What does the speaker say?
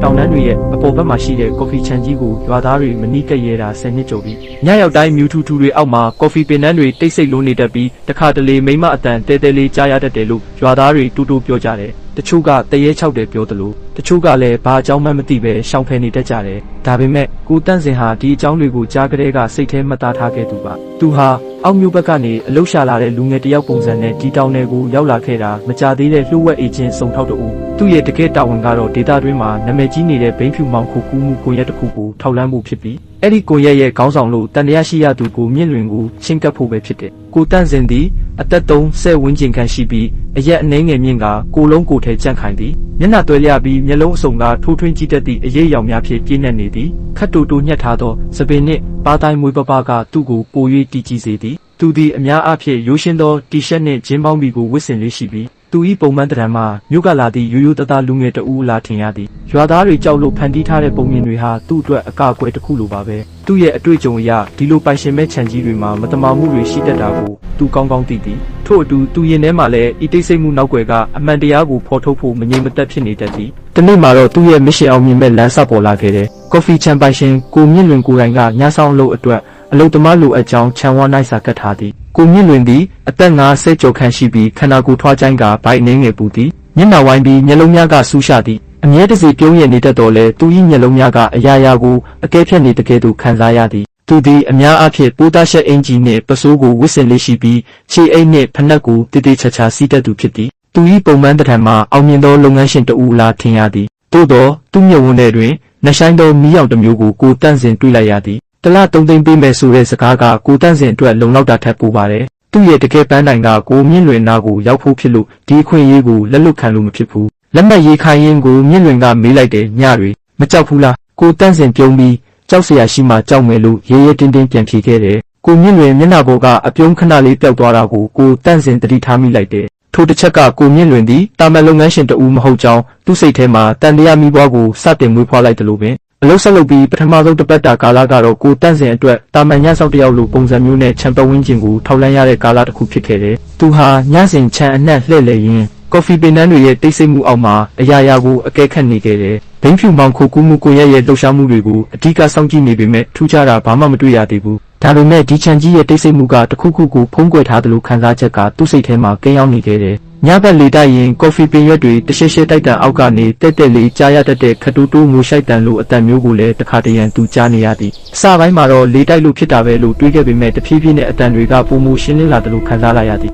တောင်တန်းတွေရဲ့အပေါ်ဘက်မှာရှိတဲ့ကော်ဖီခြံကြီးကိုရွာသားတွေမနီးကပ်ရဲတာ10နှစ်ကျော်ပြီညရောက်တိုင်းမြူထူထူတွေအောက်မှာကော်ဖီပင်နှန်းတွေတိတ်ဆိတ်လုံးနေတတ်ပြီးတခါတလေမိမအတန်တဲတဲလေးကြားရတတ်တယ်လို့ရွာသားတွေတူတူပြောကြတယ်တချို့ကတရေ6တယ်ပြောသလိုတချို့ကလည်းဘာအကြောင်းမှမသိပဲရှောင်ဖယ်နေတတ်ကြတယ်ဒါပေမဲ့ကိုတန့်စင်ဟာဒီအကြောင်းတွေကိုကြားကလေးကစိတ်ထဲမှတ်သားထားခဲ့သူပါသူဟာအောက်မြို့ဘက်ကနေအလုရှာလာတဲ့လူငယ်တယောက်ပုံစံနဲ့ဒီတောင်တွေကိုရောက်လာခဲ့တာမကြသေးတဲ့လှုပ်ဝက်အေဂျင့်စုံထောက်တူသူ့ရဲ့တကယ်တာဝန်ကတော့ဒေတာတွင်းမှာနာမည်ကြီးနေတဲ့ဘိန်းဖြူမောင်ခုကူးမှုကွန်ရက်တစ်ခုကိုထောက်လှမ်းမှုဖြစ်ပြီးအဲ့ဒီကွန်ရက်ရဲ့ခေါင်းဆောင်လို့တန်တရားရှိရသူကိုမြင့်လွင်ကိုချင်းကပ်ဖို့ပဲဖြစ်တယ်ကိုတန့်စင်သည်အသက်30ဝန်းကျင်ခန့်ရှိပြီးအရက်အနှဲငယ်မြင့်ကကိုလုံးကိုထဲကြန့်ခိုင်သည်မျက်နှာသွဲလျပြီးမျက်လုံးအစုံကထိုးထွင်းကြည့်တတ်သည့်အရေးရောင်များဖြင့်ပြည့်နှက်နေသည်ခတ်တူတူညှက်ထားသောစပင်နှင့်ပါတိုင်းမွေးပပကသူ့ကိုပို၍တည်ကြည်စေသည်သူသည်အများအားဖြင့်ရိုးရှင်းသောတီရှပ်နှင့်ဂျင်းပေါင်းဘီကိုဝတ်ဆင်လေးရှိပြီးသူ၏ပုံမှန်တရံမှာမြို့ကလာသည့်ရိုးရိုးသားသားလူငယ်တဦးလာထင်ရသည်ရွာသားတွေကြောက်လို့ဖန်တီးထားတဲ့ပုံမြင်တွေဟာသူ့အတွက်အကာအကွယ်တစ်ခုလိုပါပဲသူ့ရဲ့အတွေ့အကြုံအရဒီလိုပိုင်ရှင်မဲ့ခြံကြီးတွေမှာမတမာမှုတွေရှိတတ်တာကိုသူကောင်းကောင်းသိသည်ထို့အတူသူရင်ထဲမှာလည်းဤတိတ်ဆိတ်မှုနောက်ွယ်ကအမှန်တရားကိုဖော်ထုတ်ဖို့မငြိမ်မသက်ဖြစ်နေတတ်သည်တနေ့မှာတော့သူ့ရဲ့မစ်ရှင်အောင်မြင်မဲ့လမ်းဆောက်ပေါ်လာခဲ့တဲ့ကော်ဖီချန်ပိုင်ရှင်ကိုမြင့်လွင်ကိုယ်တိုင်ကညဆောင်အလုပ်အတွက်အလုပ်သမားလိုအပ်ကြောင်းခြံဝါနိုင်စာကတ်ထားသည်ကိုမြင့်လွင်သည်အသက်50ကျော်ခန့်ရှိပြီးခန္ဓာကိုယ်ထွားချိုင်းကဗိုက်နှင်းငယ်ပူသည်မျက်နှာဝိုင်းပြီးမျက်လုံးများကဆူးရှသည်အမြဲတစေပြုံးရနေတတ်တော်လဲသူ၏မျက်လုံးများကအရာရာကိုအကဲဖြတ်နေတကယ်သူခံစားရသည်သူသည်အများအားဖြင့်ပိုးသားရှက်အင်ဂျီနှင့်ပစိုးကိုဝစ်ဆင်လေးရှိပြီးခြေအိတ်နှင့်ဖနက်ကိုတည်တည်ချာချာစီးတတ်သူဖြစ်သည်သူ၏ပုံမှန်တံမှာအောင်မြင်သောလုပ်ငန်းရှင်တဦးလားထင်ရသည်သို့သောသူ့မျက်ဝန်းထဲတွင်နှဆိုင်သောမီးရောင်တစ်မျိုးကိုကိုတန့်စင်တွေ့လိုက်ရသည်တလ3သိန်းပေးမယ်ဆိုတဲ့စကားကကိုတန့်စင်အတွက်လုံလောက်တာထက်ပိုပါတယ်သူ့ရဲ့တကယ်ပန်းတိုင်ကကိုမြင့်လွင်နာကိုရောက်ဖို့ဖြစ်လို့ဒီအခွင့်အရေးကိုလက်လွတ်ခံလို့မဖြစ်ဘူးလက်မှတ်ရေးခိုင်းရင်ကိုမြင့်လွင်ကမေးလိုက်တယ်ညတွေမကြောက်ဘူးလားကိုတန့်စင်ပြုံးပြီးကြောက်เสียရှိမှကြောက်မယ်လို့ရဲရဲတင်းတင်းပြန်ဖြေခဲ့တယ်ကိုမြင့်လွင်မျက်နှာပေါ်ကအပြုံးခဏလေးပျောက်သွားတာကိုတန့်စင်တတိထားမိလိုက်တယ်ထိုတစ်ချက်ကကိုမြင့်လွင်သည်တာမန်လုပ်ငန်းရှင်တဦးမဟုတ်ကြောင်းသူ့စိတ်ထဲမှာတန်တရားမိဘွားကိုစတင်မွေးဖွားလိုက်တယ်လို့ပင်အလုပ်ဆက်လုပ်ပြီးပထမဆုံးတစ်ပတ်တာကာလကတော့ကိုတန့်စင်အတွက်တာမန်ညဆောက်တယောက်လိုပုံစံမျိုးနဲ့ချန်ပဝင်းကျင်ကိုထောက်လှမ်းရတဲ့ကာလတစ်ခုဖြစ်ခဲ့တယ်။သူဟာညစဉ်ချန်အနှံ့လှည့်လည်ရင်းကော်ဖီပင်နှန်းတွေရဲ့တိတ်ဆိတ်မှုအောက်မှာအရာရာကိုအကဲခတ်နေခဲ့တယ်။ဘိန်းဖြူမောင်ခိုကူးမှုကိုရဲ့လှုပ်ရှားမှုတွေကိုအဓိကစောင့်ကြည့်နေပေမဲ့ထူးခြားတာဘာမှမတွေ့ရသေးဘူး။ဒါပေမဲ့ဒီချန်ကြီးရဲ့တိတ်ဆိတ်မှုကတစ်ခုခုကိုဖုံးကွယ်ထားသလိုခံစားချက်ကသူ့စိတ်ထဲမှာကင်းရောက်နေခဲ့တယ်။ညဘက်လေတိုက်ရင်ကော်ဖီပင်ရွက်တွေတရှဲရှဲတိုက်တန်အောက်ကနေတက်တက်လေးကြားရတတ်တဲ့ခတူးတိုးငိုရှိုက်တန်လိုအတန်မျိုးကိုလည်းတစ်ခါတရံသူကြားနေရသည်အစပိုင်းမှာတော့လေတိုက်လို့ဖြစ်တာပဲလို့တွေးခဲ့ပေမဲ့တဖြည်းဖြည်းနဲ့အတန်တွေကပုံမူရှင်းလင်းလာတယ်လို့ခံစားလိုက်ရသည်